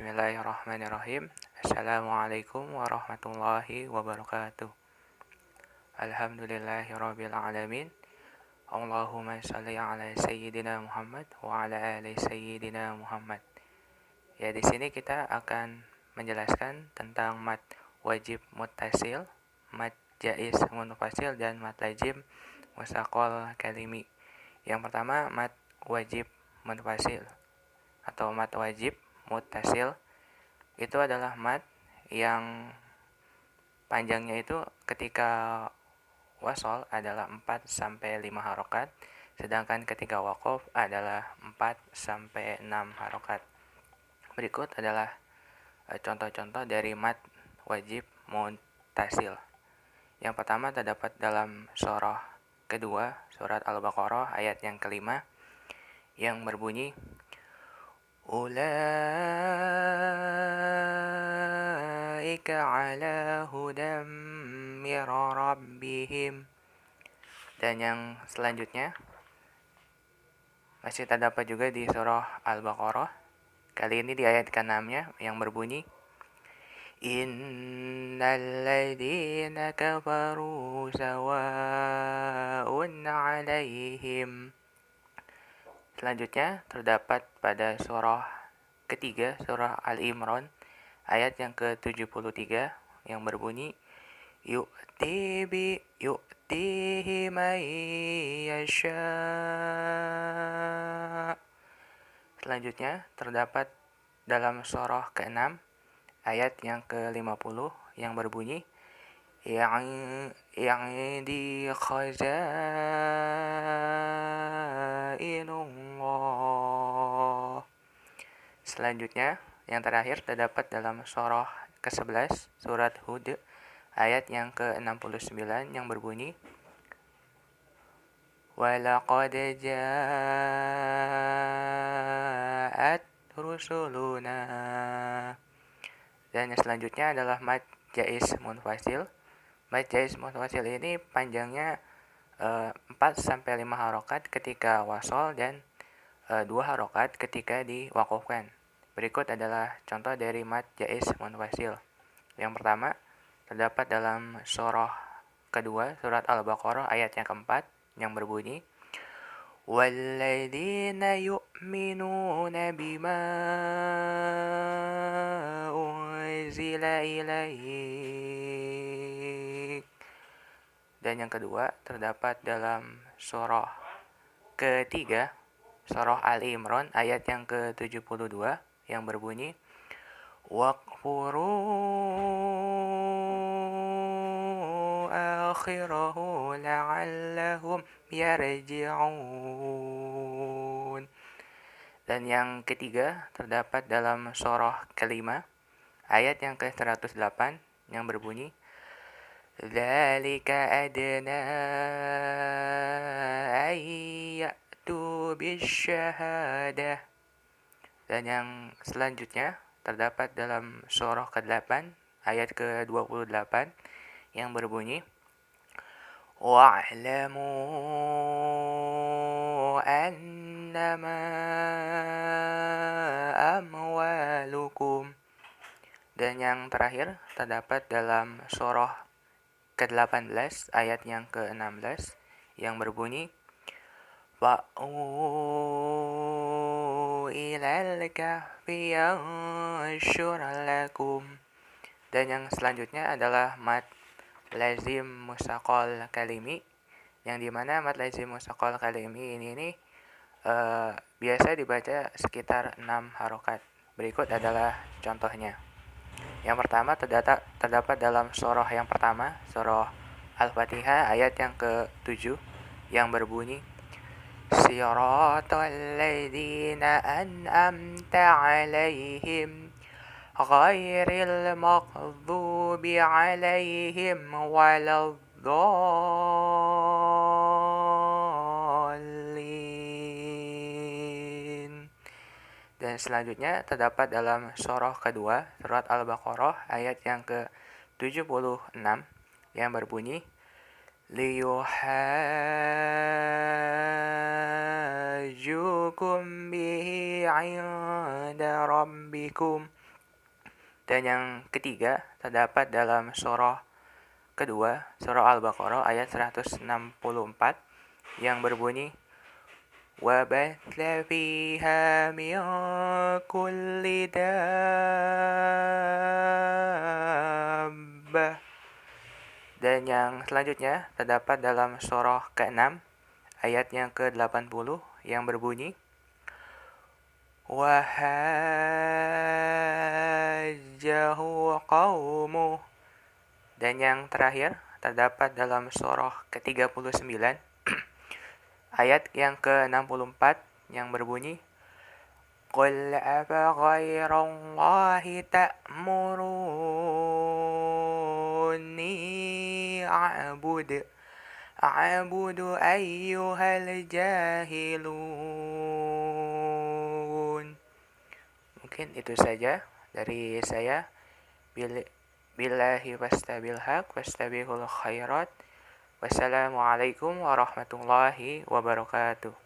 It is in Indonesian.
Bismillahirrahmanirrahim. Assalamualaikum warahmatullahi wabarakatuh. Alhamdulillahirabbil alamin. Allahumma shalli ala sayyidina Muhammad wa ala ali sayyidina Muhammad. Ya, di sini kita akan menjelaskan tentang mad wajib muttasil, mad jaiz munfasil dan mad lazim mushaqal kalimi. Yang pertama, mad wajib munfasil atau mad wajib muttasil. Itu adalah mad yang panjangnya itu ketika wasol adalah 4 sampai 5 harokat, sedangkan ketika waqaf adalah 4 sampai 6 harokat. Berikut adalah contoh-contoh dari mad wajib muttasil. Yang pertama terdapat dalam surah kedua, surat Al-Baqarah ayat yang kelima, yang berbunyi Ulaika ala hudam mir rabbihim. Dan yang selanjutnya masih terdapat juga di surah Al-Baqarah, kali ini di ayat ke-6-nya yang berbunyi Innal ladzina kafaru sawa'un 'alaihim. Selanjutnya terdapat pada surah ketiga, surah Al-Imran, ayat yang ke-73 yang berbunyi yu'tihi man yasha'. Selanjutnya terdapat dalam surah ke-6 ayat yang ke-50 yang berbunyi Ya'di khazainullah. Selanjutnya, yang terakhir terdapat dalam surah ke-11, surat Hud, ayat yang ke-69 yang berbunyi Walaqad ja'at rusuluna. Dan yang selanjutnya adalah mad jaiz munfasil. Mad jaiz munfasil ini panjangnya 4 sampai 5 harokat ketika wasol dan 2 harokat ketika diwaqafkan. Berikut adalah contoh dari mad jaiz munfasil. Yang pertama terdapat dalam surah kedua, surat Al-Baqarah ayat yang keempat yang berbunyi Walladzina yu'minuna bima unzila ilaik. Dan yang kedua terdapat dalam surah ketiga, surah Al-Imran ayat yang ke-72 yang berbunyi Waqfuru akhirahu la'allahum yarji'un. Dan yang ketiga terdapat dalam surah kelima ayat yang ke-108 yang berbunyi Dzalika adna ayyatu bisyahadah. Dan yang selanjutnya terdapat dalam surah ke-8 ayat ke-28 yang berbunyi Wa'lamu annama amwalukum. Dan yang terakhir terdapat dalam surah ke-18 ayat yang ke-16 yang berbunyi Fa'u ilal kahfi yanshur lakum. Dan yang selanjutnya adalah mad lazim mushaqal kalimi, yang dimana mad lazim mushaqal kalimi ini biasa dibaca sekitar 6 harokat. Berikut adalah contohnya. Yang pertama terdapat dalam surah yang pertama, surah Al-Fatihah ayat yang ke-7 yang berbunyi Siratal ladzina an'amta 'alaihim ghairil maghdubi 'alaihim waladdallin. Dan selanjutnya terdapat dalam surah kedua, surat Al-Baqarah ayat yang ke-76 yang berbunyi liyuhajjukum bihi 'inda rabbikum. Dan yang ketiga terdapat dalam surah kedua, surah Al-Baqarah ayat 164 yang berbunyi وَبَثَّ فِيهَا مِن كُلِّ دَابَّةٍ. Dan yang selanjutnya terdapat dalam surah ke-6 ayat yang ke-80 yang berbunyi وَحَاجَّهُ قَوْمُهُ. Dan yang terakhir terdapat dalam surah ke-39 ayat yang ke-64 yang berbunyi قُلْ أَفَغَيْرَ اللَّهِ تَأْمُرُونِّي أَعْبُدُ أَيُّهَا الْجَاهِلُونَ. Mungkin itu saja dari saya. Billahi wastabil haq wastabihul khairat. Wassalamualaikum warahmatullahi wabarakatuh.